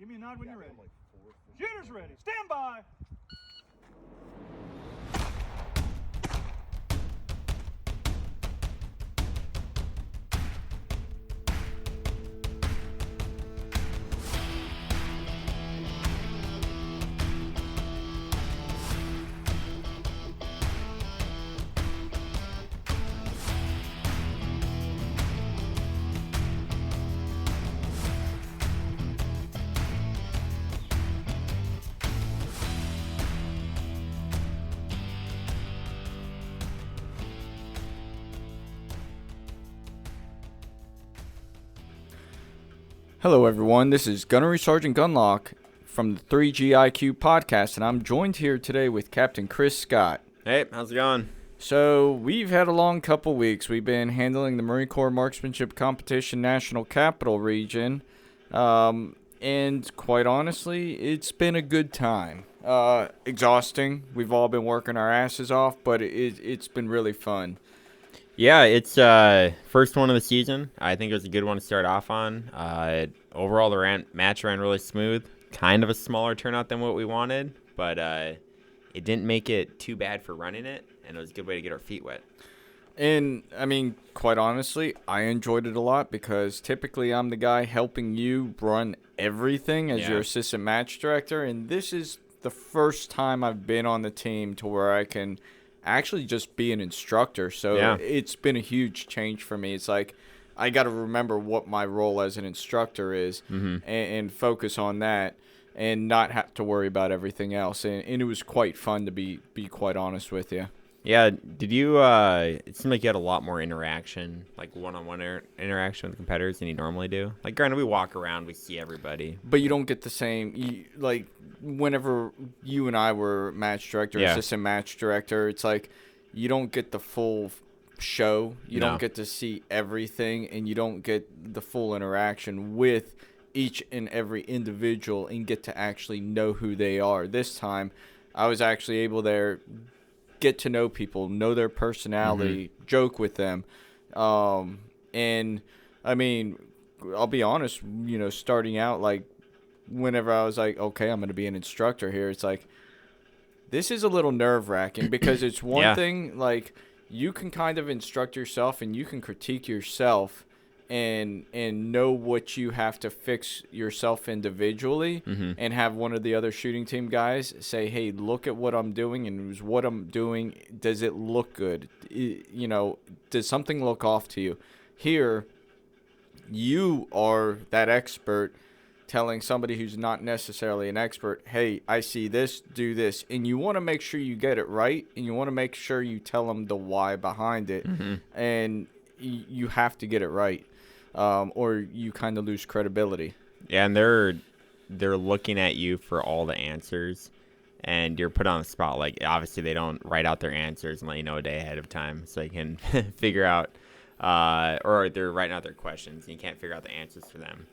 Give me a nod when you're ready. Shooter's ready. Stand by. Hello everyone, this is Gunnery Sergeant Gunlock from the 3GIQ podcast, and I'm joined here today with Captain Chris Scott. Hey, how's it going? So, we've had a long couple weeks. We've been handling the Marine Corps Marksmanship Competition National Capital Region, and quite honestly, it's been a good time. Exhausting. We've all been working our asses off, but it's been really fun. Yeah, it's first one of the season. I think it was a good one to start off on. Overall, the match ran really smooth. Kind of a smaller turnout than what we wanted, but it didn't make it too bad for running it, and it was a good way to get our feet wet. And, I mean, quite honestly, I enjoyed it a lot because typically I'm the guy helping you run everything as your assistant match director, and this is the first time I've been on the team to where I can actually just be an instructor. So it's been a huge change for me. It's like I got to remember what my role as an instructor is and focus on that and not have to worry about everything else. And it was quite fun, to be quite honest with you. Yeah, did you it seemed like you had a lot more interaction, like one-on-one interaction with competitors than you normally do. Like, granted, we walk around, we see everybody. But you don't get the same, like, whenever you and I were match director, assistant match director, it's like you don't get the full show. You don't get to see everything, and you don't get the full interaction with each and every individual and get to actually know who they are. This time, I was actually able to get to know people, know their personality, joke with them. And, I mean, I'll be honest, starting out, like, whenever I was like, okay, I'm going to be an instructor here, it's like, this is a little nerve-wracking because it's one thing, like, you can kind of instruct yourself and you can critique yourself and know what you have to fix yourself individually and have one of the other shooting team guys say, hey, look at what I'm doing, and what I'm doing, does it look good? Does something look off to you? Here, you are that expert telling somebody who's not necessarily an expert, hey, I see this, do this. And you want to make sure you get it right, and you want to make sure you tell them the why behind it. And you have to get it right, or you kind of lose credibility. Yeah, and they're looking at you for all the answers, and you're put on the spot. Like, obviously, they don't write out their answers and let you know a day ahead of time so you can figure out, or they're writing out their questions, and you can't figure out the answers for them.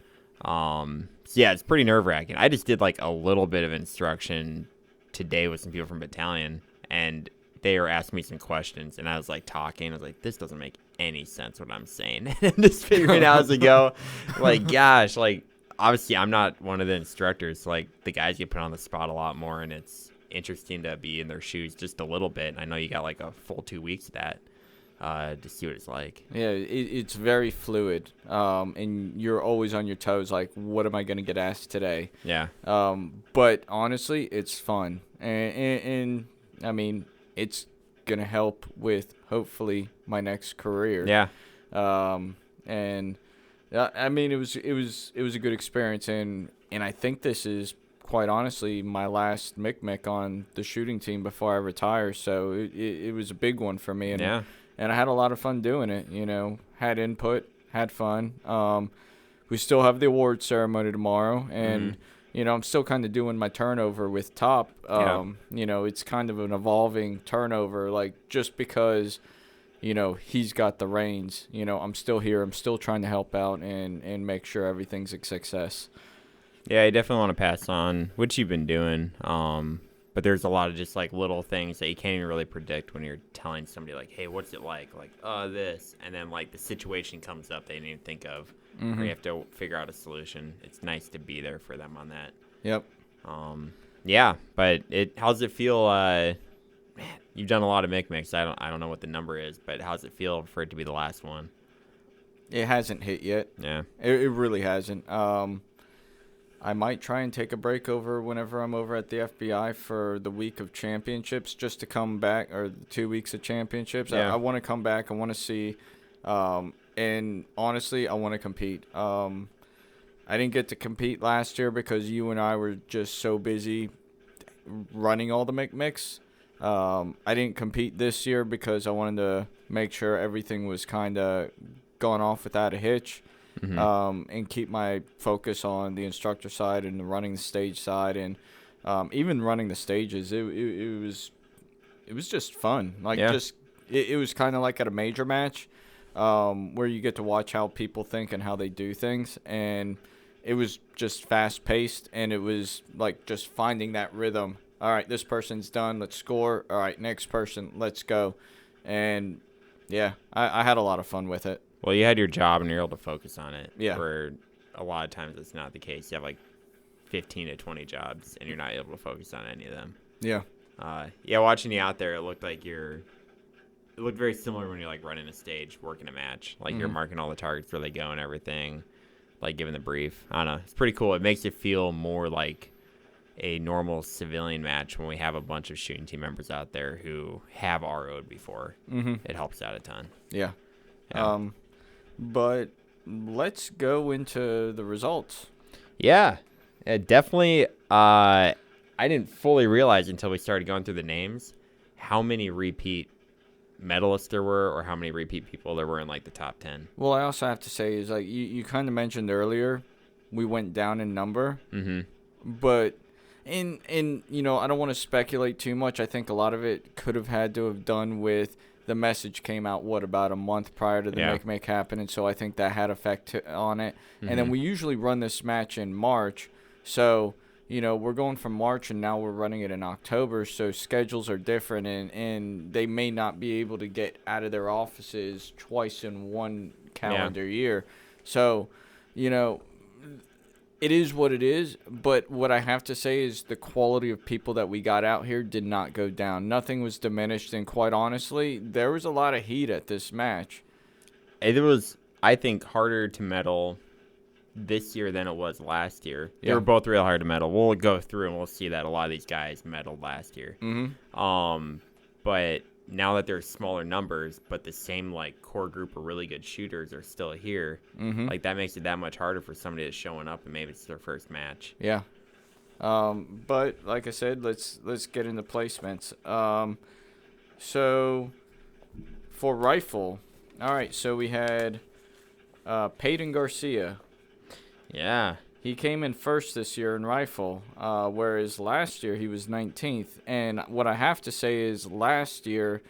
So yeah, it's pretty nerve-wracking. I just did like a little bit of instruction today with some people from battalion, and they were asking me some questions, and I was like talking. I was like, this doesn't make any sense what I'm saying. And I'm just figuring out as I go, like, gosh, like, obviously I'm not one of the instructors. So, like, the guys get put on the spot a lot more, and it's interesting to be in their shoes just a little bit. I know you got like a full 2 weeks of that. To see what it's like. Yeah, it's very fluid, and you're always on your toes, like, what am I going to get asked today? Yeah. But honestly, it's fun, and I mean, it's going to help with, hopefully, my next career. Yeah. And I mean, it was a good experience, and I think this is, quite honestly, my last mick on the shooting team before I retire, so it was a big one for me. And And I had a lot of fun doing it, had input, had fun. We still have the award ceremony tomorrow, and, I'm still kind of doing my turnover with Top. It's kind of an evolving turnover, like, just because, he's got the reins. I'm still here. I'm still trying to help out and make sure everything's a success. Yeah, you definitely want to pass on, which you've been doing. But there's a lot of just, like, little things that you can't even really predict when you're telling somebody, like, hey, what's it like? Like, this. And then, like, the situation comes up they didn't even think of. where you have to figure out a solution. It's nice to be there for them on that. Yep. Yeah, but how's it feel? Man, you've done a lot of mix. I don't know what the number is, but how's it feel for it to be the last one? It hasn't hit yet. Yeah. It really hasn't. I might try and take a break whenever I'm over at the FBI for the week of championships, just to come back, or the 2 weeks of championships. Yeah. I want to come back. I want to see, and honestly, I want to compete. I didn't get to compete last year because you and I were just so busy running all the mix. I didn't compete this year because I wanted to make sure everything was kind of going off without a hitch. And keep my focus on the instructor side and the running the stage side, and even running the stages. It was just fun. It was kind of like at a major match, where you get to watch how people think and how they do things, and it was just fast paced, and it was like just finding that rhythm. All right, this person's done. Let's score. All right, next person. Let's go. And yeah, I had a lot of fun with it. Well, you had your job and you're able to focus on it. Yeah. Where a lot of times it's not the case. You have like 15 to 20 jobs and you're not able to focus on any of them. Yeah. Yeah, watching you out there, it looked very similar when you're like running a stage, working a match. Like you're marking all the targets where they go and everything, like giving the brief. I don't know. It's pretty cool. It makes you feel more like a normal civilian match when we have a bunch of shooting team members out there who have RO'd before. It helps out a ton. Yeah. But let's go into the results. Yeah, definitely. I didn't fully realize until we started going through the names how many repeat medalists there were, or how many repeat people there were in like the top 10. Well, I also have to say is like you kind of mentioned earlier, we went down in number. But in I don't want to speculate too much. I think a lot of it could have had to have done with the message came out, about a month prior to the make happen, and so I think that had effect on it. And then we usually run this match in March, so we're going from March and now we're running it in October, so schedules are different, and they may not be able to get out of their offices twice in one calendar year. So, it is what it is, but what I have to say is the quality of people that we got out here did not go down. Nothing was diminished, and quite honestly, there was a lot of heat at this match. It was, I think, harder to medal this year than it was last year. They were both real hard to medal. We'll go through and we'll see that a lot of these guys medaled last year. But now that there's smaller numbers, but the same like core group of really good shooters are still here, like that makes it that much harder for somebody that's showing up and maybe it's their first match. Yeah. But like I said, let's get into placements. So for rifle, all right. So we had Peyton Garcia. Yeah. He came in first this year in rifle, whereas last year he was 19th. And what I have to say is last year,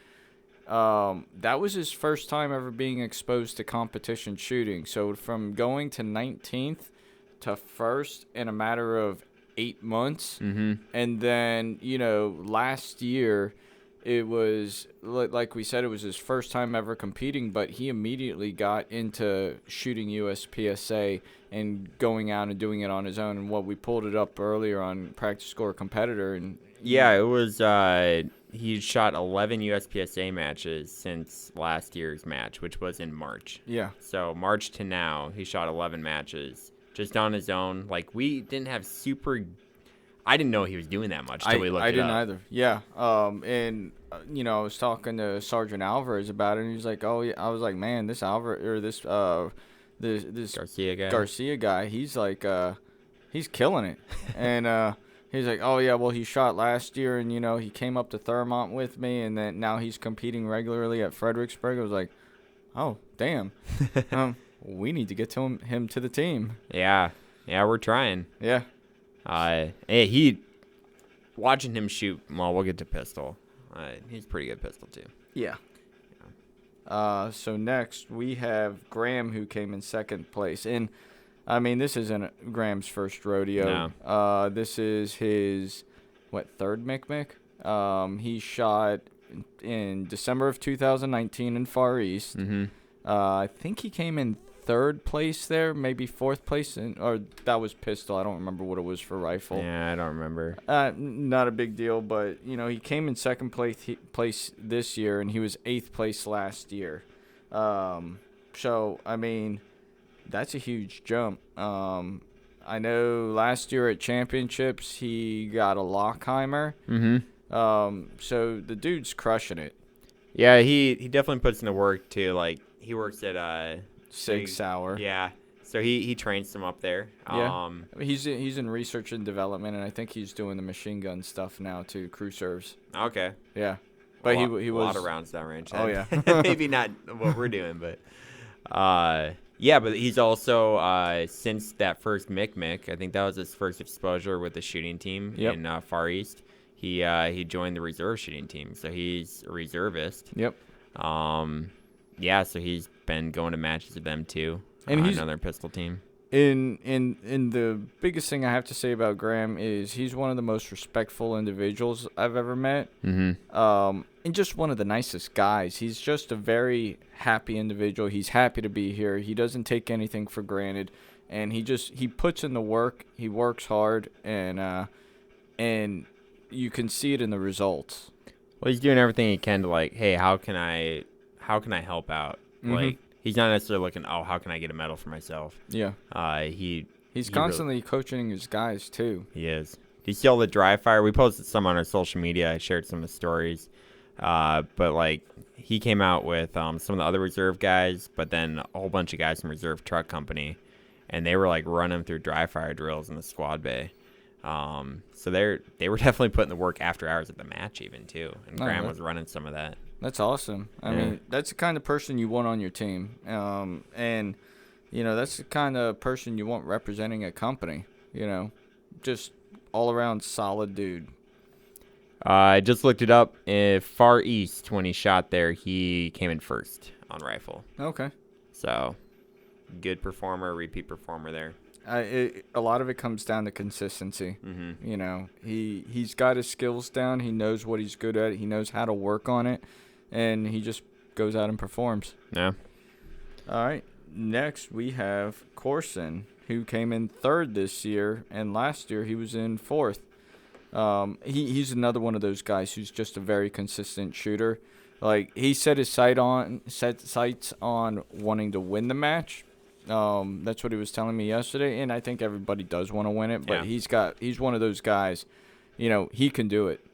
that was his first time ever being exposed to competition shooting. So from going to 19th to first in a matter of 8 months. And then, last year it was, like we said, it was his first time ever competing, but he immediately got into shooting USPSA and going out and doing it on his own. And we pulled it up earlier on Practice Score Competitor. And yeah, it was, he shot 11 USPSA matches since last year's match, which was in March. Yeah. So March to now, he shot 11 matches just on his own. Like, we didn't have I didn't know he was doing that much till we looked it up. I didn't either. Yeah. And I was talking to Sergeant Alvarez about it, and he's like, "Oh yeah." I was like, "Man, this this Garcia guy, he's like, he's killing it." And he's like, "Oh yeah, well he shot last year, and he came up to Thurmont with me, and then now he's competing regularly at Fredericksburg." I was like, "Oh damn, we need to get him to the team." Yeah, we're trying. Yeah. Watching him shoot, well, we'll get to pistol. He's pretty good pistol, too. Yeah. So next, we have Graham, who came in second place. And, I mean, this isn't Graham's first rodeo. No. This is his, third Mick? He shot in December of 2019 in Far East. I think he came in third place there, maybe fourth place, or that was pistol. I don't remember what it was for rifle. Yeah, I don't remember. Not a big deal, but he came in second place this year, and he was 8th place last year. So I mean, that's a huge jump. I know last year at championships he got a Lockheimer. So the dude's crushing it. Yeah, he definitely puts in the work too. Like he works at Sig Sauer. Yeah, so he trains them up there. Yeah, he's in research and development, and I think he's doing the machine gun stuff now too. Crew serves. Okay. Yeah, but he was a lot of rounds down range. Oh yeah, maybe not what we're doing, but yeah. But he's also since that first Mick, I think that was his first exposure with the shooting team in Far East. He joined the reserve shooting team, so he's a reservist. Yep. Yeah, so he's been going to matches with them too. And he's another pistol team. In the biggest thing I have to say about Graham is he's one of the most respectful individuals I've ever met. And just one of the nicest guys. He's just a very happy individual. He's happy to be here. He doesn't take anything for granted, and he puts in the work. He works hard, and you can see it in the results. Well, he's doing everything he can to hey, how can I help out? Like he's not necessarily looking, how can I get a medal for myself? Yeah. He's constantly really, coaching his guys too. He is. Do you see all the dry fire? We posted some on our social media. I shared some of the stories. But he came out with some of the other reserve guys, but then a whole bunch of guys from Reserve Truck Company, and they were running through dry fire drills in the squad bay. So they were definitely putting the work after hours at the match even too, and Graham was running some of that. That's awesome. I mean, that's the kind of person you want on your team, and that's the kind of person you want representing a company. Just all around solid dude. I just looked it up. Far East, when he shot there, he came in first on rifle. Okay. So, good performer, repeat performer there. A lot of it comes down to consistency. He's got his skills down. He knows what he's good at. He knows how to work on it, and he just goes out and performs. Yeah. All right. Next, we have Corson, who came in third this year, and last year he was in fourth. He's another one of those guys who's just a very consistent shooter. He set his sights on wanting to win the match. That's what he was telling me yesterday, and I think everybody does want to win it, but he's one of those guys, he can do it.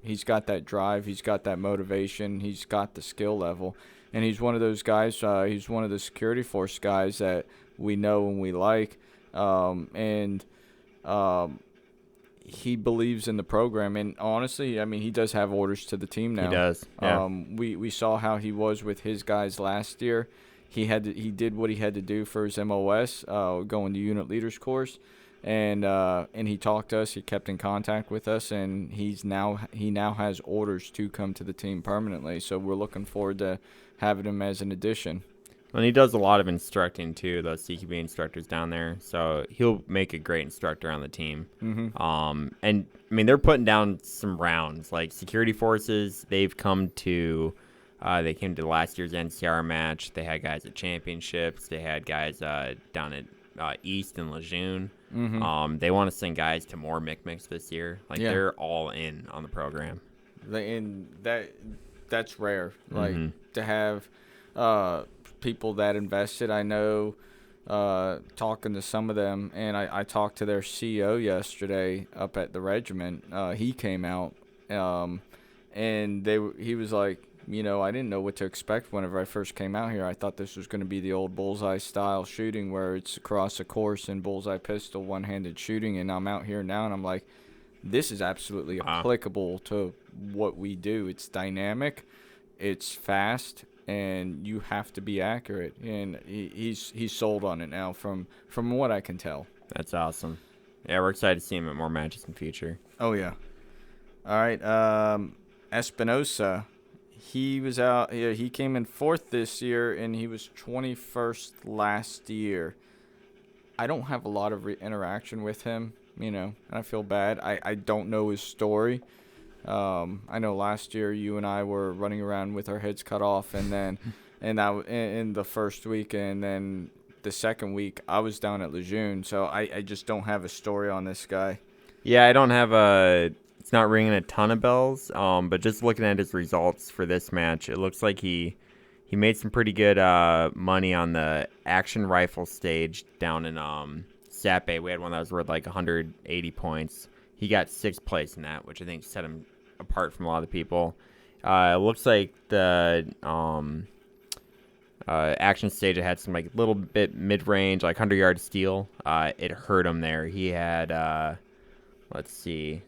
He's got that drive, he's got that motivation, he's got the skill level, and he's one of those guys, he's one of the security force guys that we know and we like, and he believes in the program, and honestly, I mean, he does have orders to the team now. He does. Yeah. We saw how he was with his guys last year. He did what he had to do for his MOS, going to unit leaders course, and he talked to us. He kept in contact with us, and he now has orders to come to the team permanently. So we're looking forward to having him as an addition. And he does a lot of instructing too, those CQB instructors down there. So he'll make a great instructor on the team. And I mean, they're putting down some rounds. Like security forces, they've come to. They came to last year's NCR match. They had guys at championships. They had guys down at East and Lejeune. They want to send guys to more MICMICs this year. They're all in on the program. And that's rare. To have people that invested. I know talking to some of them, and I talked to their CEO yesterday up at the regiment. He came out, and he was like, I didn't know what to expect whenever I first came out here. I thought this was going to be the old bullseye style shooting where it's across a course and bullseye pistol, one-handed shooting, and I'm out here now, and I'm like, this is absolutely applicable to what we do. It's dynamic, it's fast, and you have to be accurate. And he's sold on it now from what I can tell. That's awesome. Yeah, we're excited to see him at more matches in the future. Oh, yeah. All right, Espinosa. He was out. Yeah, he came in fourth this year, and he was 21st last year. I don't have a lot of interaction with him, and I feel bad. I don't know his story. I know last year you and I were running around with our heads cut off, and then and in the first week, and then the second week I was down at Lejeune, so I just don't have a story on this guy. Yeah, I don't have it's not ringing a ton of bells, but just looking at his results for this match, it looks like he made some pretty good money on the action rifle stage down in Sape. We had one that was worth like 180 points. He got 6th place in that, which I think set him apart from a lot of the people. It looks like the action stage had some like little bit mid-range, like 100-yard steel. It hurt him there. He had, let's see,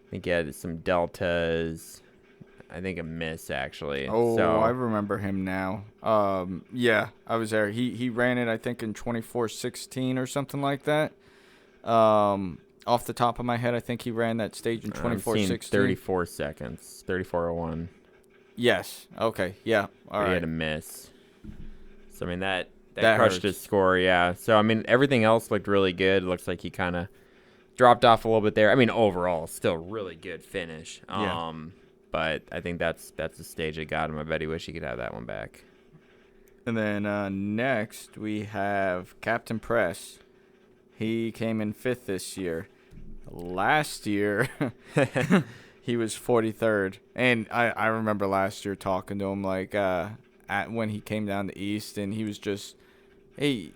I think he had some deltas. I think a miss, actually. Oh, so, I remember him now. Yeah, I was there. He ran it, I think, in 24:16 or something like that. Off the top of my head, I think he ran that stage in 24:16. 34 seconds, 34:01. Yes. Okay. Yeah. All right. He had a miss. So I mean that That crushed hurts. his score. Yeah. So I mean everything else looked really good. It looks like he kind of dropped off a little bit there. I mean overall, still really good finish. Yeah. But I think that's the stage that got him. I bet he wish he could have that one back. And then next we have Captain Press. He came in 5th this year. Last year, he was 43rd. And I remember last year talking to him like when he came down the East, and he was just, it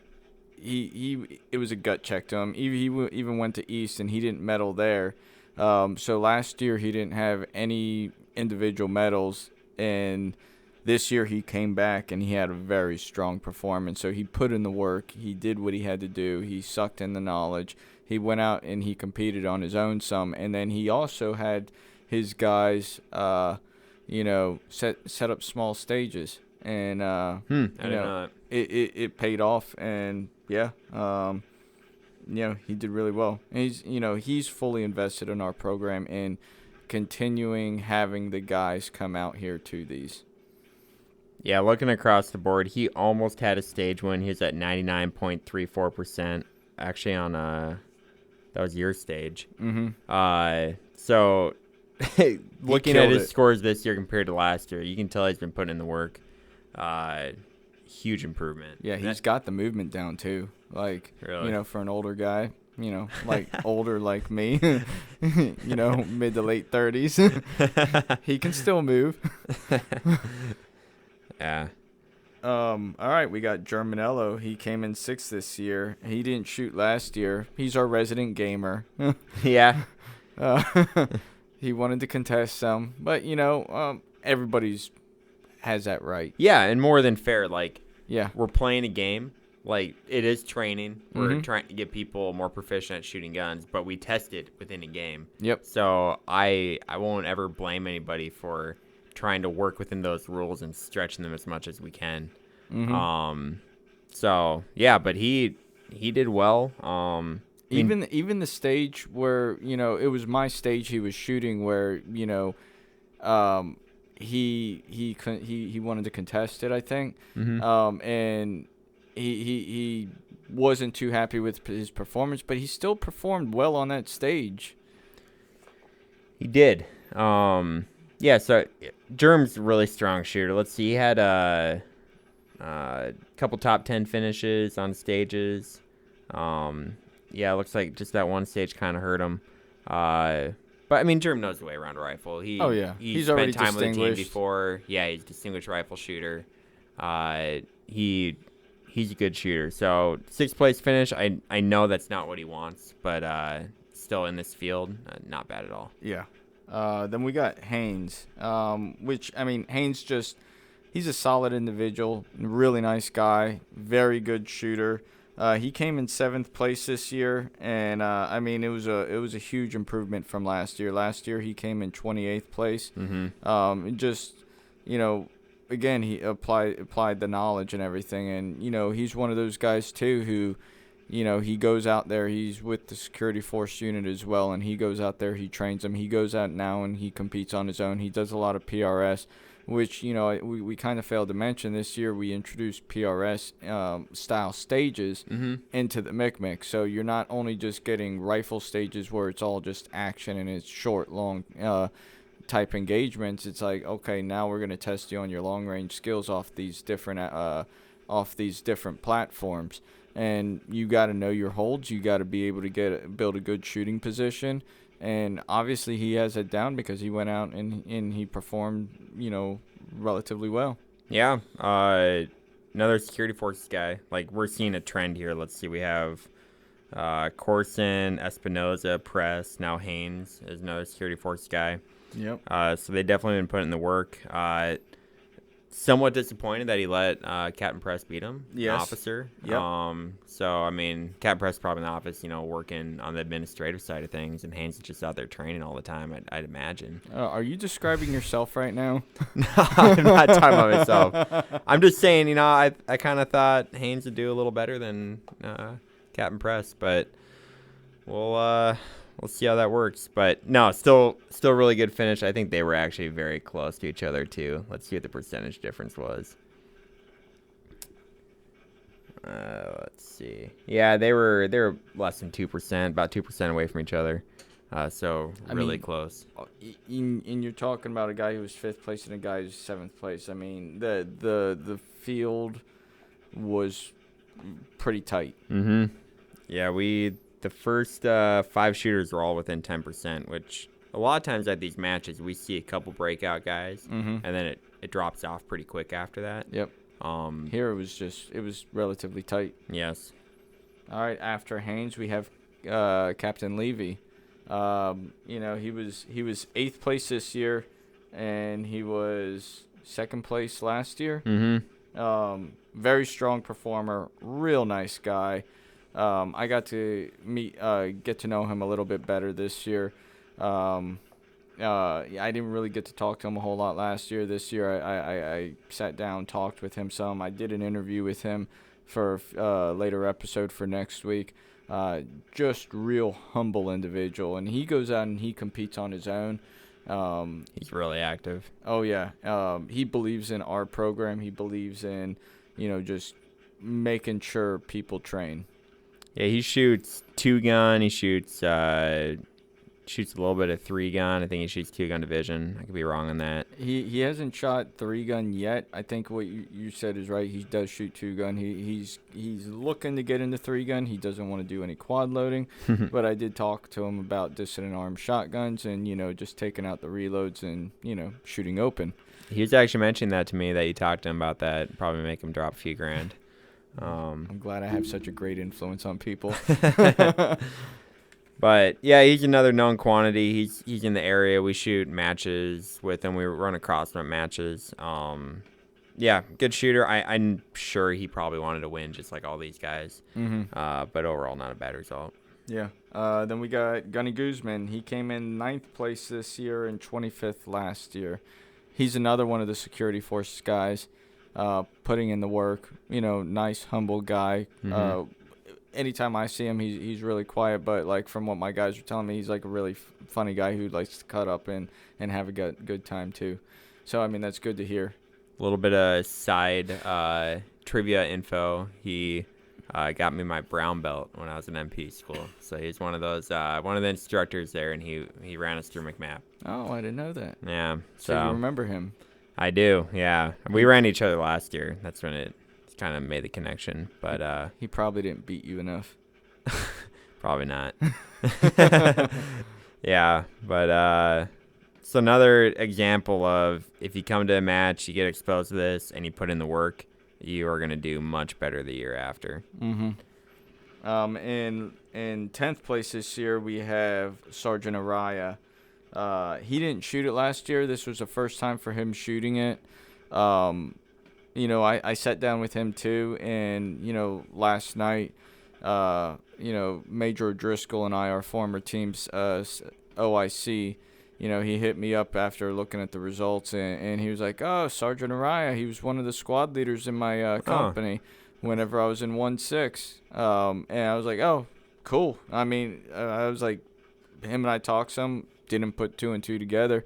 was a gut check to him. He even went to East, and he didn't medal there. So last year he didn't have any individual medals, and this year he came back and he had a very strong performance. So he put in the work. He did what he had to do. He sucked in the knowledge. He went out and he competed on his own some, and then he also had his guys, set up small stages, and it paid off, and yeah, he did really well. And he's fully invested in our program and continuing having the guys come out here to these. Yeah, looking across the board, he almost had a stage win. He was at 99.34%. Actually, on that was your stage. Mm-hmm. So looking at his it. scores this year compared to last year, you can tell he's been putting in the work. Huge improvement. Yeah, he's got the movement down too. Like, really? For an older guy, like older like me, mid to late 30s, he can still move. Yeah. All right, we got Germanello. He came in 6th this year. He didn't shoot last year. He's our resident gamer. Yeah. He wanted to contest some, but everybody's has that right. Yeah, and more than fair. Like, yeah, we're playing a game. Like, it is training. We're Mm-hmm. trying to get people more proficient at shooting guns, but we test it within a game. Yep. So I won't ever blame anybody for trying to work within those rules and stretching them as much as we can. Mm-hmm. So yeah, but he did well. Even the stage where it was my stage he was shooting, where he wanted to contest it, I think. Mm-hmm. And he wasn't too happy with his performance, but he still performed well on that stage. He did. Yeah, so Germ's a really strong shooter. Let's see, he had a couple top 10 finishes on stages. Yeah, it looks like just that one stage kind of hurt him. But I mean, Germ knows the way around a rifle. He's spent already time with the team distinguished. before. Yeah, he's a distinguished rifle shooter. He's a good shooter. So 6th place finish. I know that's not what he wants, but still in this field, not bad at all. Yeah. Then we got Haynes, which, I mean, Haynes he's a solid individual, really nice guy, very good shooter. He came in 7th place this year, and I mean, it was a huge improvement from last year. Last year he came in 28th place. Mm-hmm. Again, he applied the knowledge and everything, and he's one of those guys too who, he goes out there. He's with the security force unit as well, and he goes out there. He trains them. He goes out now and he competes on his own. He does a lot of PRS, which we kind of failed to mention this year. We introduced PRS style stages into the MIC. So you're not only just getting rifle stages where it's all just action and it's short, long type engagements, it's like, okay, now we're going to test you on your long range skills off these different platforms, and you got to know your holds. You got to be able to build a good shooting position, and obviously he has it down because he went out and he performed, relatively well. Yeah. Another security forces guy. Like, we're seeing a trend here. Let's see. We have Corson, Espinoza, Press, now Haynes is another security forces guy. Yep. So they definitely been putting in the work. Somewhat disappointed that he let Captain Press beat him, yes. An officer. Yep. So, I mean, Captain Press probably in the office, working on the administrative side of things, and Haynes is just out there training all the time, I'd imagine. Are you describing yourself right now? No, I'm not talking about myself. I'm just saying, I kind of thought Haynes would do a little better than Captain Press, but we'll see how that works. But no, still really good finish. I think they were actually very close to each other too. Let's see what the percentage difference was. Let's see. Yeah, they were less than 2%, about 2% away from each other. So really close. And you're talking about a guy who was 5th place and a guy who's 7th place. I mean, the field was pretty tight. Mm-hmm. Yeah, the first 5 shooters were all within 10%, which a lot of times at these matches we see a couple breakout guys, and then it drops off pretty quick after that. Yep. Here it was relatively tight. Yes. All right. After Haynes, we have Captain Levy. He was 8th place this year, and he was 2nd place last year. Mm-hmm. Very strong performer, real nice guy. I got to get to know him a little bit better this year. I didn't really get to talk to him a whole lot last year. This year, I sat down, talked with him some. I did an interview with him for a later episode for next week. Just real humble individual, and he goes out and he competes on his own. He's really active. Oh yeah. He believes in our program. He believes in, just making sure people train. Yeah, he shoots 2-gun. He shoots a little bit of 3-gun. I think he shoots 2-gun division. I could be wrong on that. He hasn't shot 3-gun yet. I think what you said is right. He does shoot 2-gun. He's looking to get into 3-gun. He doesn't want to do any quad loading. But I did talk to him about dissident arm shotguns and, just taking out the reloads and, shooting open. He was actually mentioning that to me, that you talked to him about that. Probably make him drop a few grand. I'm glad I have such a great influence on people. But yeah, he's another known quantity. He's in the area. We shoot matches with him. We run across from matches. Yeah, good shooter. I'm sure he probably wanted to win, just like all these guys. But overall, not a bad result. Yeah. Then we got Gunny Guzman. He came in 9th place this year and 25th last year. He's another one of the security forces guys. Putting in the work, nice, humble guy. Anytime I see him, he's really quiet, but like from what my guys are telling me, he's like a really funny guy who likes to cut up and have a good time too. So, I mean, that's good to hear. A little bit of side trivia info. He got me my brown belt when I was in MP school. So he's one of those, one of the instructors there, and he ran us through McMap. Oh, I didn't know that. Yeah. So you remember him? I do, yeah. We ran each other last year. That's when it kind of made the connection. But he probably didn't beat you enough. Probably not. Yeah, but it's another example of if you come to a match, you get exposed to this, and you put in the work, you are going to do much better the year after. In 10th place this year, we have Sergeant Araya. He didn't shoot it last year. This was the first time for him shooting it. I sat down with him too, and, last night, Major Driscoll and I, our former team's OIC, he hit me up after looking at the results, and he was like, oh, Sergeant Araya, he was one of the squad leaders in my company whenever I was in 1-6. And I was like, oh, cool. I mean, I was like, him and I talked some, didn't put 2 and 2 together,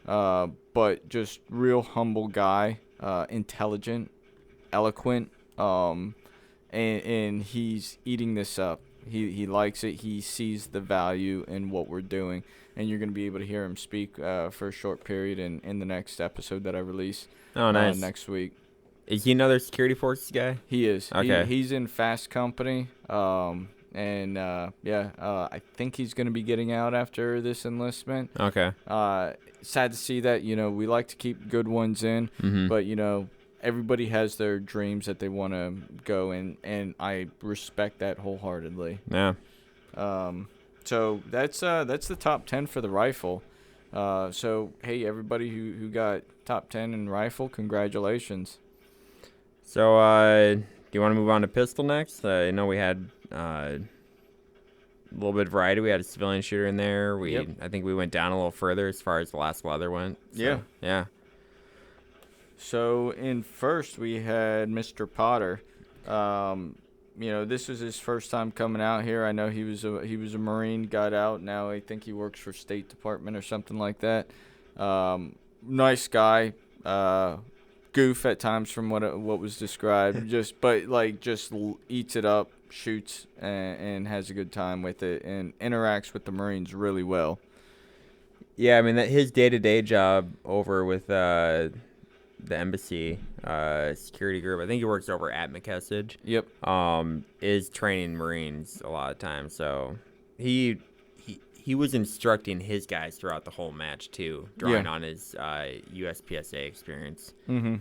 but just real humble guy, intelligent, eloquent, and he's eating this up. He likes it. He sees the value in what we're doing, and you're going to be able to hear him speak for a short period in the next episode that I release. Oh, nice. Next week. Is he another security forces guy? He is. Okay. He's in Fast Company. I think he's going to be getting out after this enlistment. Okay. Sad to see that. We like to keep good ones in, but everybody has their dreams that they want to go in, and I respect that wholeheartedly. Yeah. So that's the top 10 for the rifle. So hey, everybody who got top 10 in rifle, congratulations. So do you want to move on to pistol next? I know we had a little bit of variety. We had a civilian shooter in there. I think we went down a little further as far as the last leather went. So, yeah. So in first we had Mr. Potter. This was his first time coming out here. I know he was a Marine, got out. Now I think he works for State Department or something like that. Nice guy. Goof at times from what was described. just eats it up, shoots, and has a good time with it, and interacts with the Marines really well. Yeah, I mean his day-to-day job over with the embassy security group, I think he works over at McKessage. Yep. Is training Marines a lot of times. So he was instructing his guys throughout the whole match too, drawing on his USPSA experience. Mm-hmm.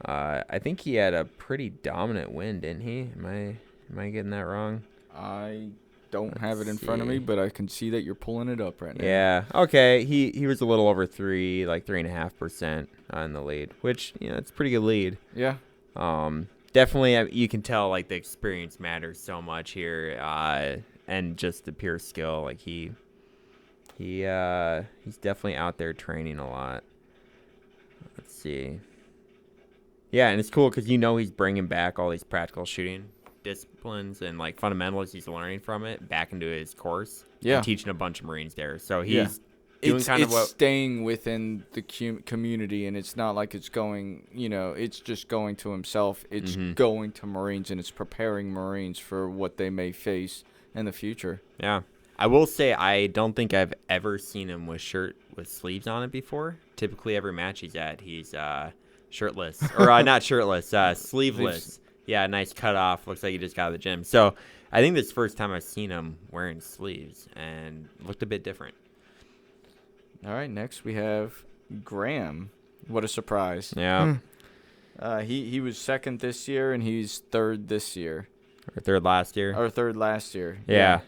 I think he had a pretty dominant win, didn't he? Am I getting that wrong? I don't have it in front of me, but I can see that you're pulling it up right now. Yeah. Okay. He was a little over 3.5% in the lead, which it's a pretty good lead. Yeah. Definitely, you can tell like the experience matters so much here, and just the pure skill. Like he's definitely out there training a lot. Let's see. Yeah, and it's cool because he's bringing back all these practical shooting disciplines and like fundamentals he's learning from it back into his course. Yeah, and teaching a bunch of Marines there. So he's doing it's staying within the community, and it's not like it's going. It's just going to himself. It's going to Marines, and it's preparing Marines for what they may face in the future. Yeah. I will say I don't think I've ever seen him with shirt with sleeves on it before. Typically, every match he's at, he's shirtless. Or not shirtless, sleeveless. Yeah, nice cutoff. Looks like he just got out of the gym. So I think this is the first time I've seen him wearing sleeves and looked a bit different. All right, next we have Graham. What a surprise. Yeah. He was second this year, and he's third this year. Or third last year. Or third last year. Yeah.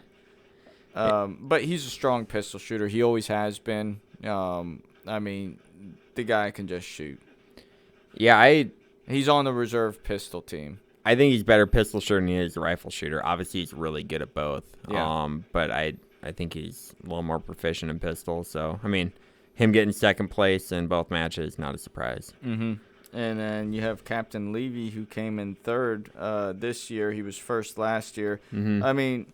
But he's a strong pistol shooter. He always has been. I mean, the guy can just shoot. Yeah, he's on the reserve pistol team. I think he's better pistol shooter than he is a rifle shooter. Obviously, he's really good at both. Yeah. But I think he's a little more proficient in pistol. So, I mean, him getting second place in both matches, not a surprise. Mm-hmm. And then you have Captain Levy, who came in third this year. He was first last year. Mm-hmm. I mean,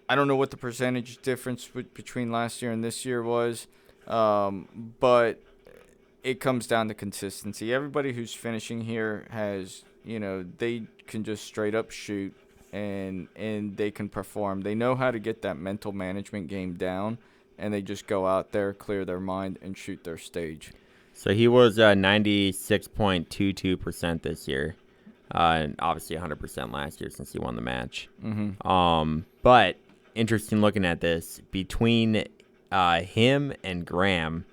I don't know what the percentage difference between last year and this year was, but it comes down to consistency. Everybody who's finishing here has, they can just straight up shoot and they can perform. They know how to get that mental management game down, and they just go out there, clear their mind, and shoot their stage. So he was 96.22% this year, and obviously 100% last year since he won the match. Mm-hmm. But interesting looking at this, between him and Graham,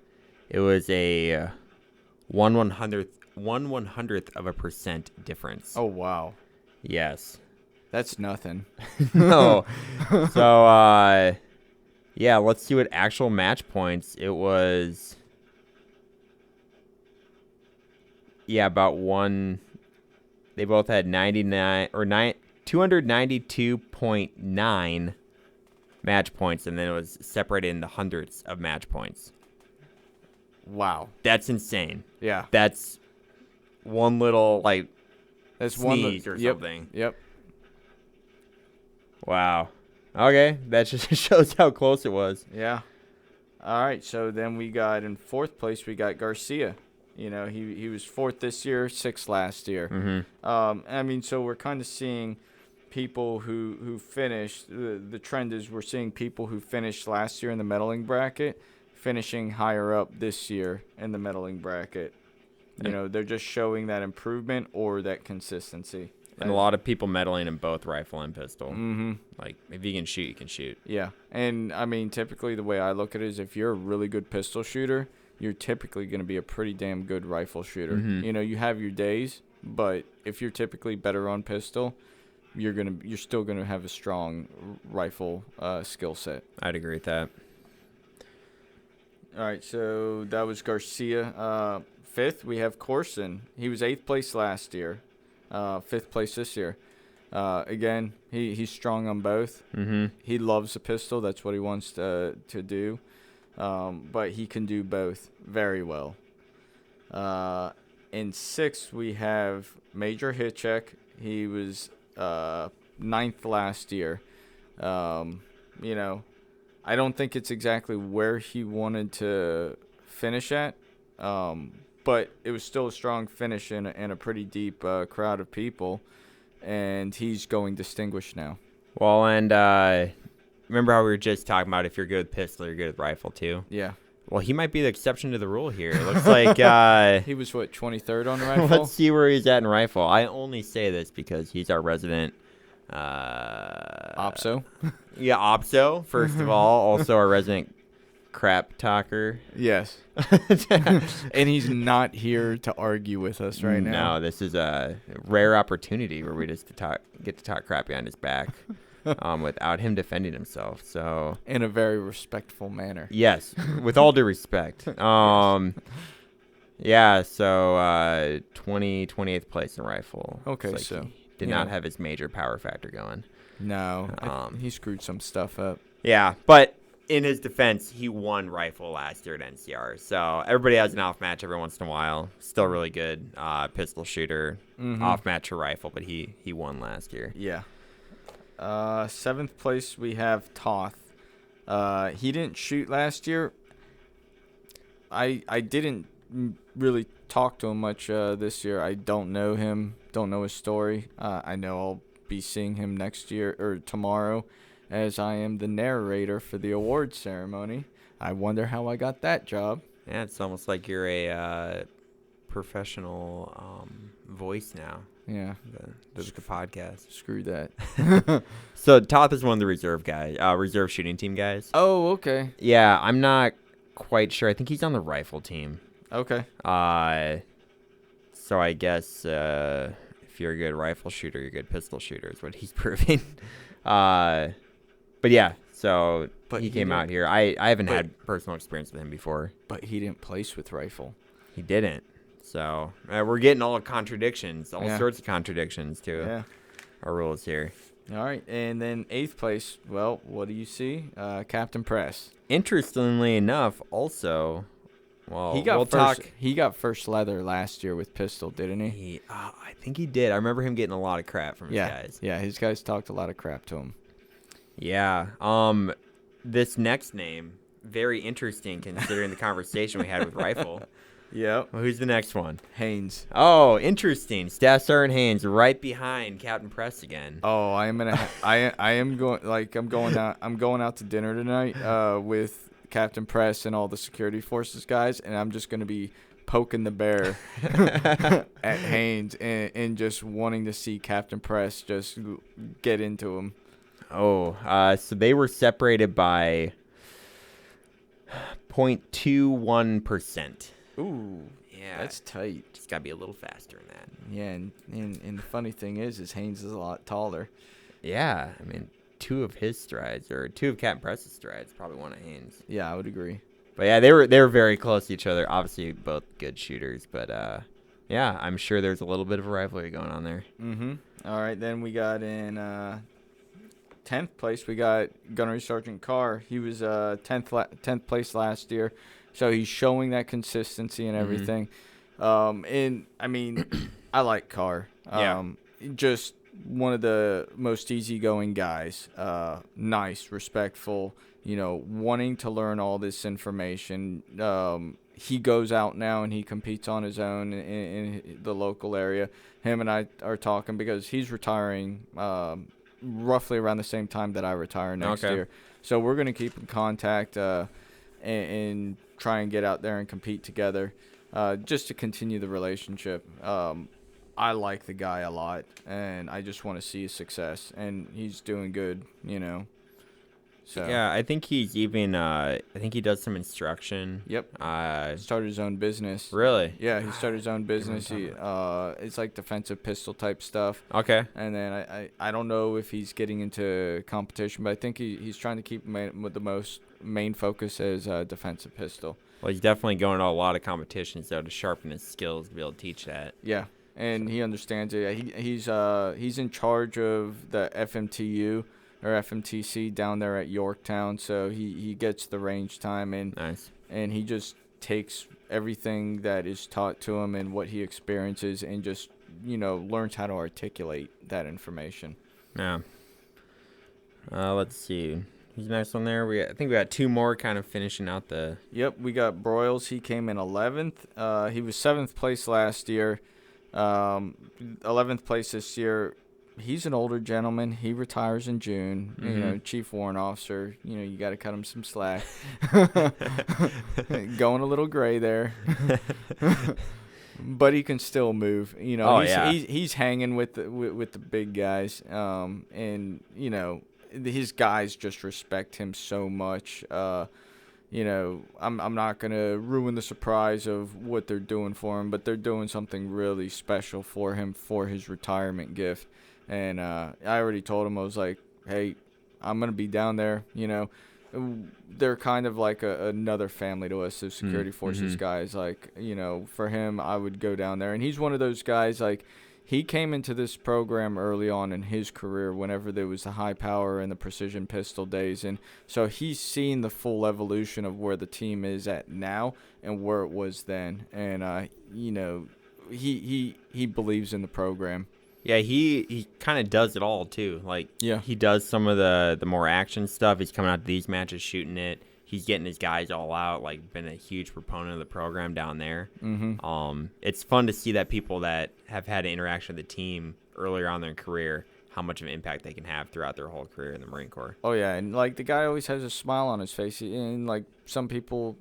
it was a 1/100th of a percent difference. Oh, wow. Yes. That's nothing. No. So, yeah, let's see what actual match points. It was, about one. They both had 292.9 match points, and then it was separated into hundredths of match points. Wow. That's insane. Yeah. That's one little, that's sneeze or something. Yep. Wow. Okay. That just shows how close it was. Yeah. All right. So then we got in fourth place, we got Garcia. He was fourth this year, sixth last year. Mm-hmm. I mean, so we're kind of seeing people who finished. The trend is we're seeing people who finished last year in the medaling bracket finishing higher up this year in the medaling bracket. You know, they're just showing that improvement or that consistency. And a lot of people medaling in both rifle and pistol. Mm-hmm. Like, if you can shoot, you can shoot. Yeah. And, I mean, typically the way I look at it is if you're a really good pistol shooter, you're typically going to be a pretty damn good rifle shooter. Mm-hmm. You know, you have your days, but if you're typically better on pistol, you're still going to have a strong rifle skill set. I'd agree with that. All right, so that was Garcia. Fifth, we have Corson. He was 8th place last year. 5th place this year. Again, he's strong on both. Mm-hmm. He loves a pistol. That's what he wants to do. But he can do both very well. In 6th, we have Major Hitchek. He was 9th last year. You know, I don't think it's exactly where he wanted to finish at, but it was still a strong finish in a pretty deep crowd of people, and he's going distinguished now. Well, and remember how we were just talking about if you're good with pistol, you're good with rifle too? Yeah. Well, he might be the exception to the rule here. It looks like he was, 23rd on rifle? Let's see where he's at in rifle. I only say this because he's our resident Opso? Yeah, Opso, first of all. Also our resident crap talker. Yes. And he's not here to argue with us right now. No, this is a rare opportunity where we just get to talk crap behind his back without him defending himself. So in a very respectful manner. Yes, with all due respect. Yeah, so 28th place in rifle. Okay, like so he did not have his major power factor going. No, he screwed some stuff up. Yeah, but in his defense, he won rifle last year at NCR. So everybody has an off match every once in a while. Still really good pistol shooter, off match to rifle, but he won last year. Yeah. 7th place we have Toth. He didn't shoot last year. I didn't really talk to him much this year. I don't know him. Don't know his story. I know I'll be seeing him next year or tomorrow, as I am the narrator for the awards ceremony. I wonder how I got that job. Yeah, it's almost like you're a professional voice now. Yeah. The podcast. Screw that. So Toth is one of the reserve shooting team guys. Oh, okay. Yeah, I'm not quite sure. I think he's on the rifle team. Okay. So I guess if you're a good rifle shooter, you're a good pistol shooter is what he's proving. But yeah, so he came out here. I haven't had personal experience with him before. But he didn't place with rifle. He didn't. So we're getting all contradictions, sorts of contradictions to our rules here. All right, and then 8th place, well, what do you see? Captain Press. Interestingly enough, also, well, he got first leather last year with pistol, didn't he? I think he did. I remember him getting a lot of crap from his guys. Yeah, his guys talked a lot of crap to him. Yeah. This next name, very interesting considering the conversation we had with rifle. Yep. Well, who's the next one? Haynes. Oh, interesting. Staff Sergeant Haynes, right behind Captain Press again. Oh, I am going out to dinner tonight with Captain Press and all the security forces guys, and I'm just gonna be poking the bear at Haynes and just wanting to see Captain Press just get into him. Oh, so they were separated by 0.21%. Ooh, yeah, that's tight. Just gotta be a little faster than that. Yeah, and the funny thing is Haynes is a lot taller. Yeah, I mean, two of Captain Press's strides, probably one of Haynes. Yeah, I would agree. But yeah, they were very close to each other. Obviously, both good shooters, but yeah, I'm sure there's a little bit of a rivalry going on there. Mm-hmm. All right, then we got in 10th place. We got Gunnery Sergeant Carr. He was 10th place last year. So he's showing that consistency and everything. And, I mean, I like Carr. Just one of the most easygoing guys. Nice, respectful, wanting to learn all this information. He goes out now and he competes on his own in the local area. Him and I are talking because he's retiring roughly around the same time that I retire next year. So we're going to keep in contact and try and get out there and compete together just to continue the relationship. I like the guy a lot, and I just want to see his success, and he's doing good, So yeah, I think he's even. I think he does some instruction. Yep. Started his own business. Really? Yeah, he started his own business. It's like defensive pistol type stuff. Okay. And then I don't know if he's getting into competition, but I think he's trying to keep with the main focus as defensive pistol. Well, he's definitely going to a lot of competitions though to sharpen his skills to be able to teach that. Yeah, and he understands it. He's in charge of the FMTU. Or FMTC down there at Yorktown, so he gets the range time, and nice. And he just takes everything that is taught to him and what he experiences and just learns how to articulate that information. Yeah. Let's see. Who's next one there? I think we got two more kind of finishing out the. Yep, we got Broyles. He came in 11th. He was 7th place last year. 11th place this year. He's an older gentleman. He retires in June. Mm-hmm. Chief warrant officer. You got to cut him some slack. Going a little gray there. But he can still move. He's hanging with the big guys. And his guys just respect him so much. I'm not going to ruin the surprise of what they're doing for him, but they're doing something really special for him for his retirement gift. And I already told him, I was like, hey, I'm going to be down there. They're kind of like another family to us, the security forces guys. Like, for him, I would go down there. And he's one of those guys, like, he came into this program early on in his career whenever there was the high power and the precision pistol days. And so he's seen the full evolution of where the team is at now and where it was then. And, he believes in the program. Yeah, he kind of does it all, too. Like, yeah. He does some of the more action stuff. He's coming out to these matches, shooting it. He's getting his guys all out, like, been a huge proponent of the program down there. Mm-hmm. It's fun to see that people that have had an interaction with the team earlier on in their career, how much of an impact they can have throughout their whole career in the Marine Corps. Oh, yeah, and, like, the guy always has a smile on his face. And, like, some people,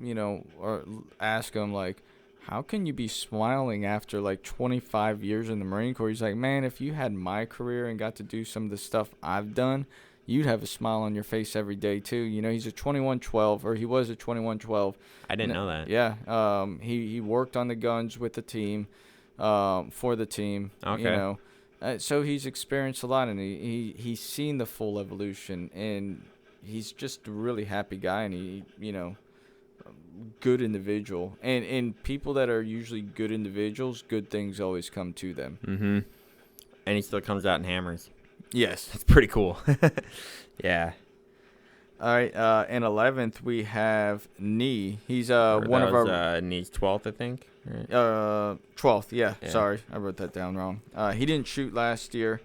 ask him, like, how can you be smiling after, like, 25 years in the Marine Corps? He's like, man, if you had my career and got to do some of the stuff I've done, you'd have a smile on your face every day, too. He's a 21-12, or he was a 21-12. I didn't know that. Yeah. He worked on the guns with the team, for the team. Okay. So he's experienced a lot, and he's seen the full evolution, and he's just a really happy guy, and he good individual, and people that are usually good individuals, good things always come to them. Mm-hmm. And he still comes out in hammers. Yes, that's pretty cool. Yeah. All right. In 11th we have Nee. He's one of our Nee's 12th, I think. Right? 12th. Yeah. Sorry, I wrote that down wrong. He didn't shoot last year.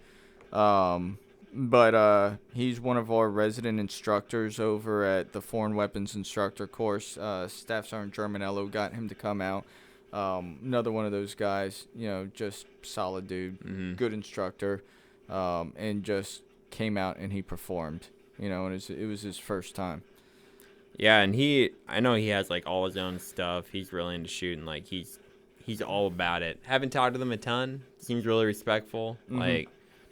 But he's one of our resident instructors over at the Foreign Weapons Instructor course. Staff Sergeant Germanello got him to come out. Another one of those guys, just solid dude, good instructor, and just came out and he performed, and it was his first time. Yeah, and I know he has, like, all his own stuff. He's really into shooting. Like, he's all about it. Haven't talked to them a ton. Seems really respectful. Like,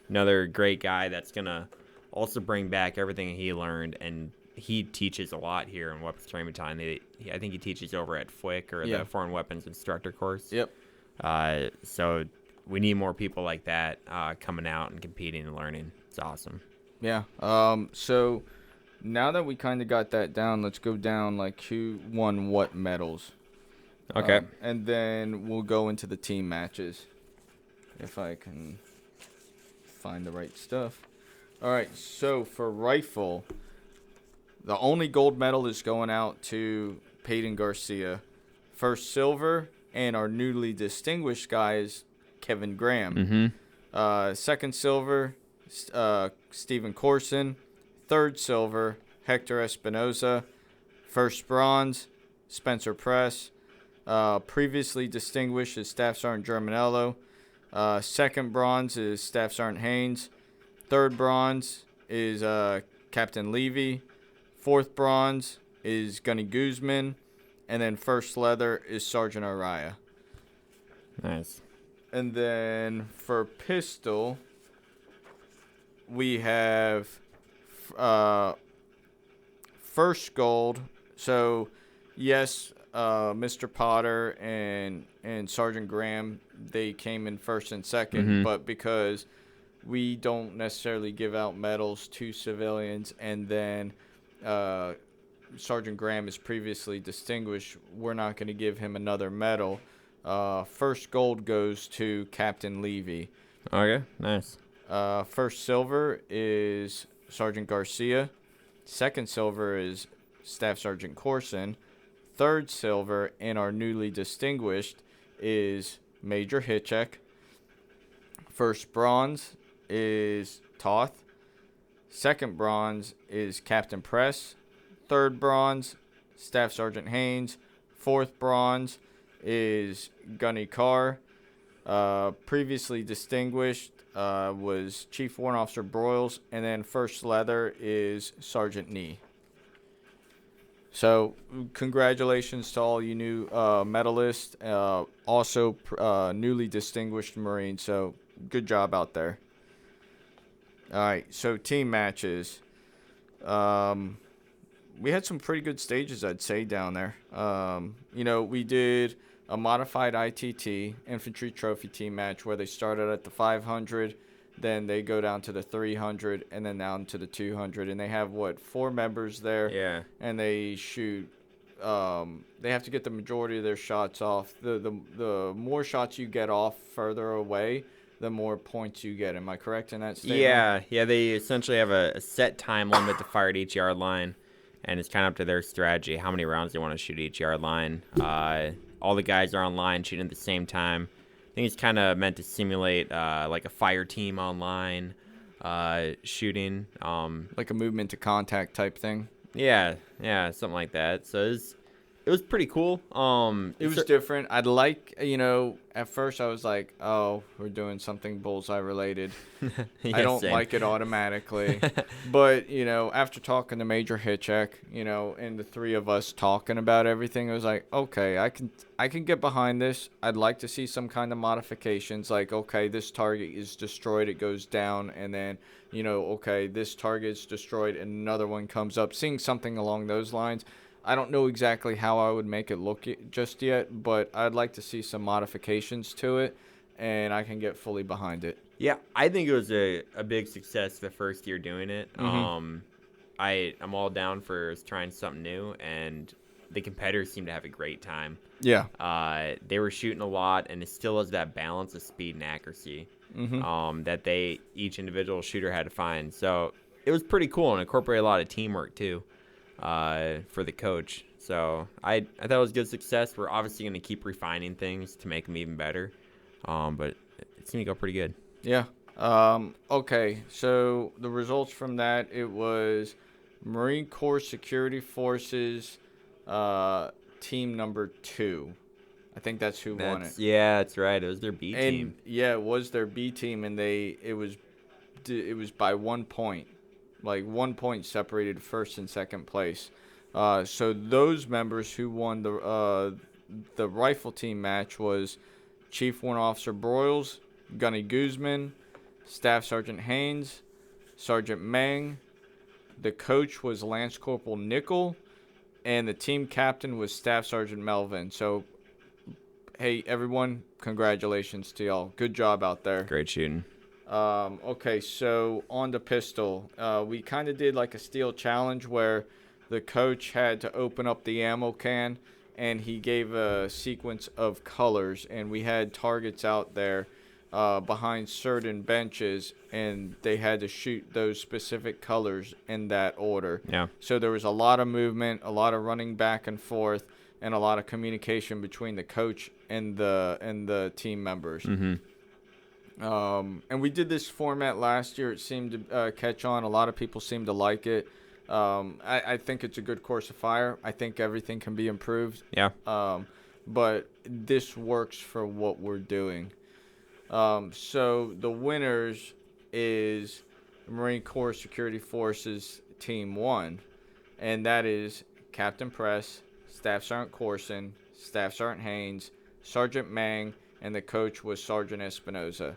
another great guy that's going to also bring back everything he learned, and he teaches a lot here in Weapons Training Battalion. I think he teaches over at FWIC, or the Foreign Weapons Instructor course. Yep. So we need more people like that coming out and competing and learning. It's awesome. Yeah. So now that we kind of got that down, let's go down, like, who won what medals. Okay. And then we'll go into the team matches, if I can find the right stuff. All right, so for rifle, the only gold medal is going out to Peyton Garcia. First silver, and our newly distinguished guy is Kevin Graham. Second silver, Stephen Corson. Third silver, Hector Espinoza. First bronze, Spencer Press. Previously distinguished is Staff Sergeant Germanello. Second bronze is Staff Sergeant Haynes. Third bronze is Captain Levy. Fourth bronze is Gunny Guzman. And then first leather is Sergeant Araya. Nice. And then for pistol, we have first gold. So, yes, Mr. Potter and Sergeant Graham, they came in first and second, but because we don't necessarily give out medals to civilians, and then Sergeant Graham is previously distinguished, we're not going to give him another medal. First gold goes to Captain Levy. Okay, nice. First silver is Sergeant Garcia. Second silver is Staff Sergeant Corson. Third silver in our newly distinguished is Major Hitchek. First bronze is Toth. Second bronze is Captain Press. Third bronze, Staff Sergeant Haynes. Fourth bronze is Gunny Carr. Previously distinguished was Chief Warrant Officer Broyles. And then first leather is Sergeant Nee. So congratulations to all you new medalists. Also newly distinguished Marines. So good job out there. All right, so team matches. We had some pretty good stages, I'd say, down there. We did a modified ITT, Infantry Trophy Team match, where they started at the 500, then they go down to the 300, and then down to the 200. And they have, 4 members there? Yeah. And they shoot. They have to get the majority of their shots off. The more shots you get off further away, the more points you get. Am I correct in that statement? Yeah. They essentially have a set time limit to fire at each yard line, and it's kind of up to their strategy how many rounds they want to shoot each yard line. All the guys are online shooting at the same time. I think it's kind of meant to simulate like a fire team online shooting. Like a movement to contact type thing? Yeah, something like that. So it was pretty cool. It was different. At first I was like, oh, we're doing something bullseye related. Yeah, I don't same. like it automatically. But, after talking to Major Hitchek, and the three of us talking about everything, I was like, okay, I can get behind this. I'd like to see some kind of modifications, like, okay, this target is destroyed, it goes down, and then, okay, this target is destroyed and another one comes up. Seeing something along those lines. I don't know exactly how I would make it look just yet, but I'd like to see some modifications to it, and I can get fully behind it. Yeah, I think it was a big success the first year doing it. Mm-hmm. I'm all down for trying something new, and the competitors seem to have a great time. Yeah. They were shooting a lot, and it still has that balance of speed and accuracy that each individual shooter had to find. So it was pretty cool and incorporated a lot of teamwork too. For the coach. So I thought it was good success. We're obviously going to keep refining things to make them even better. But it seemed to go pretty good. Yeah. Okay. So the results from that, it was Marine Corps Security Forces team number 2. I think that's who won it. Yeah, that's right. It was their B team. Yeah, it was their B team, and it was by 1 point. Like 1 point separated first and second place. So those members who won the rifle team match was Chief Warrant Officer Broyles, Gunny Guzman, Staff Sergeant Haynes, Sergeant Meng. The coach was Lance Corporal Nickel, and the team captain was Staff Sergeant Melvin. So, hey, everyone, congratulations to y'all. Good job out there. Great shooting. Okay, so on the pistol, we kind of did like a steel challenge where the coach had to open up the ammo can, and he gave a sequence of colors, and we had targets out there behind certain benches, and they had to shoot those specific colors in that order. Yeah. So there was a lot of movement, a lot of running back and forth, and a lot of communication between the coach and the team members. Mm-hmm. And we did this format last year. It seemed to catch on. A lot of people seem to like it. I think it's a good course of fire. I think everything can be improved. Yeah. But this works for what we're doing. So the winners is Marine Corps Security Forces Team 1, and that is Captain Press, Staff Sergeant Corson, Staff Sergeant Haynes, Sergeant Mang, and the coach was Sergeant Espinoza.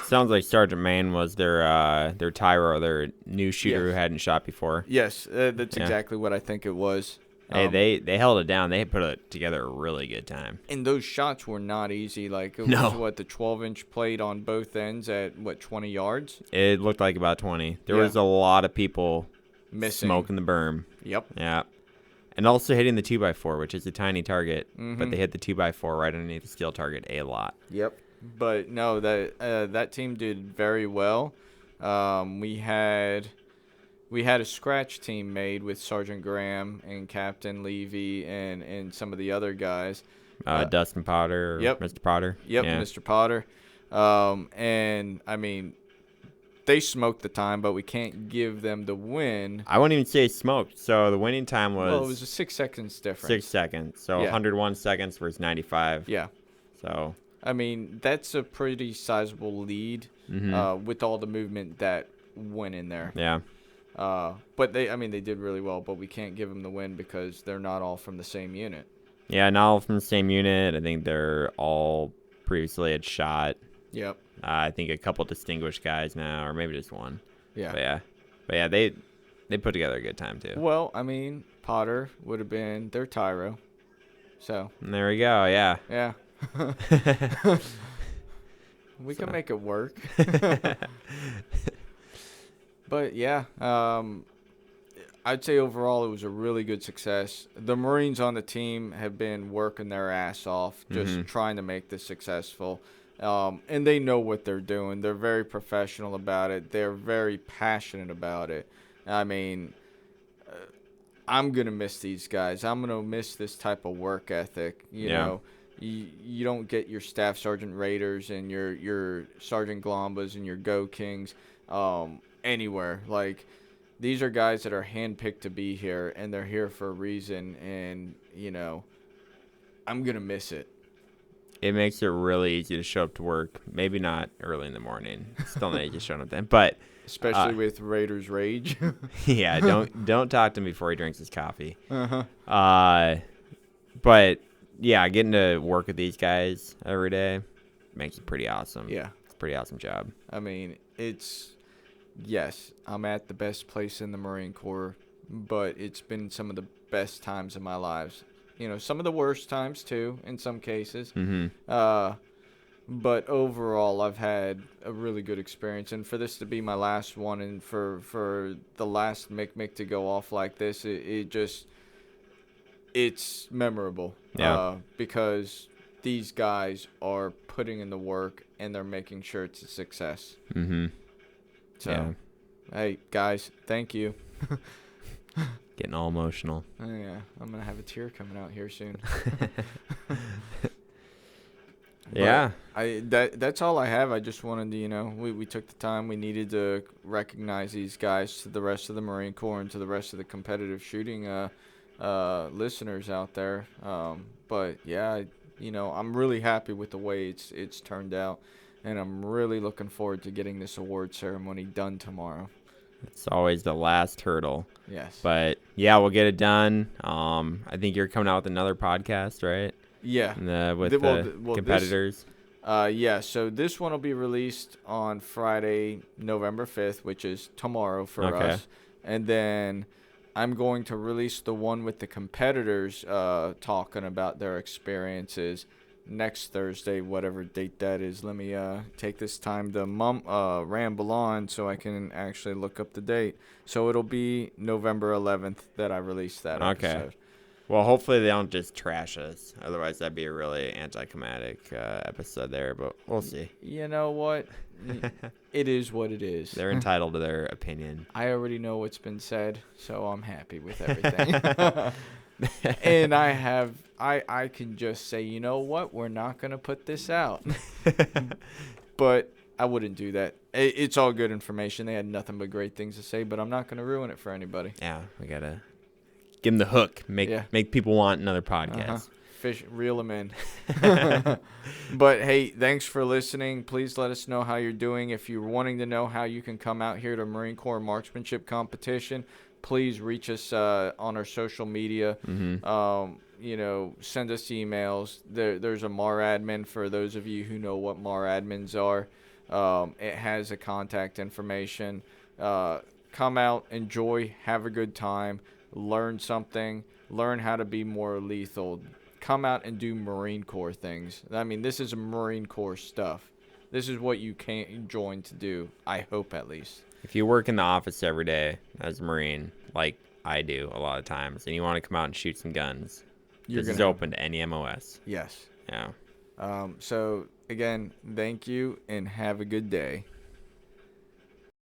Sounds like Sergeant Mang was their tyro, their new shooter who hadn't shot before. Yes, that's exactly what I think it was. Hey, they held it down. They put together a really good time. And those shots were not easy. Like, it was, the 12-inch plate on both ends at, 20 yards? It looked like about 20. There was a lot of people missing. Smoking the berm. Yep. Yeah. And also hitting the 2x4, which is a tiny target, but they hit the 2x4 right underneath the steel target a lot. Yep. But, no, that team did very well. We had a scratch team made with Sergeant Graham and Captain Levy and some of the other guys. Dustin Potter. Mr. Potter. Yep, yeah. Mr. Potter. And, I mean, they smoked the time, but we can't give them the win. I wouldn't even say smoked. So the winning time was... Well, it was a 6 seconds difference. 6 seconds. So 101 seconds versus 95. Yeah. So... I mean, that's a pretty sizable lead with all the movement that went in there. Yeah. But they did really well, but we can't give them the win because they're not all from the same unit. Yeah, not all from the same unit. I think they're all previously had shot. Yep. I think a couple distinguished guys now, or maybe just one. Yeah. But yeah, they put together a good time too. Well, I mean, Potter would have been their tyro. So. And there we go. Yeah. Yeah. We can make it work. But yeah, I'd say overall it was a really good success. The Marines on the team have been working their ass off, just trying to make this successful. And they know what they're doing. They're very professional about it. They're very passionate about it. I mean, I'm going to miss these guys. I'm going to miss this type of work ethic. You know, you don't get your Staff Sergeant Raiders and your Sergeant Glombas and your Go Kings anywhere. Like, these are guys that are handpicked to be here, and they're here for a reason. And, you know, I'm going to miss it. It makes it really easy to show up to work. Maybe not early in the morning. Still not just showing up then, but especially with Raiders Rage. Yeah, don't talk to him before he drinks his coffee. But yeah, getting to work with these guys every day makes it pretty awesome. Yeah, it's a pretty awesome job. I mean, yes, I'm at the best place in the Marine Corps, but it's been some of the best times of my lives. You know, some of the worst times, too, in some cases. But overall, I've had a really good experience. And for this to be my last one and for the last Mick to go off like this, it's memorable. Yeah. Because these guys are putting in the work, and they're making sure it's a success. So, hey, guys, thank you. Getting all emotional. Oh, yeah, I'm going to have a tear coming out here soon. Yeah. That's all I have. I just wanted to, we took the time. We needed to recognize these guys to the rest of the Marine Corps and to the rest of the competitive shooting listeners out there. But, yeah, I'm really happy with the way it's turned out. And I'm really looking forward to getting this award ceremony done tomorrow. It's always the last hurdle. Yes. But, yeah, we'll get it done. I think you're coming out with another podcast, right? Yeah. With the competitors. Yeah, so this one will be released on Friday, November 5th, which is tomorrow for us. And then I'm going to release the one with the competitors talking about their experiences next Thursday, whatever date that is. Let me take this time to ramble on so I can actually look up the date. So it'll be November 11th that I release that episode. Well, hopefully they don't just trash us. Otherwise, that'd be a really anticlimactic episode there, but we'll see. You know what? It is what it is. They're entitled to their opinion. I already know what's been said, so I'm happy with everything. And I can just say, you know what? We're not going to put this out. But I wouldn't do that. It's all good information. They had nothing but great things to say, but I'm not going to ruin it for anybody. Yeah, we got to give them the hook. Make people want another podcast. reel them in. But hey, thanks for listening. Please let us know how you're doing. If you're wanting to know how you can come out here to Marine Corps Marksmanship competition, please reach us on our social media. Send us emails. There's a MAR admin for those of you who know what MAR admins are. It has a contact information. Come out, enjoy, have a good time, learn something, learn how to be more lethal. Come out and do Marine Corps things. I mean, this is Marine Corps stuff. This is what you can join to do, I hope at least. If you work in the office every day as a Marine, like I do a lot of times, and you want to come out and shoot some guns, this is open to any MOS. Yes. Yeah. So, again, thank you and have a good day.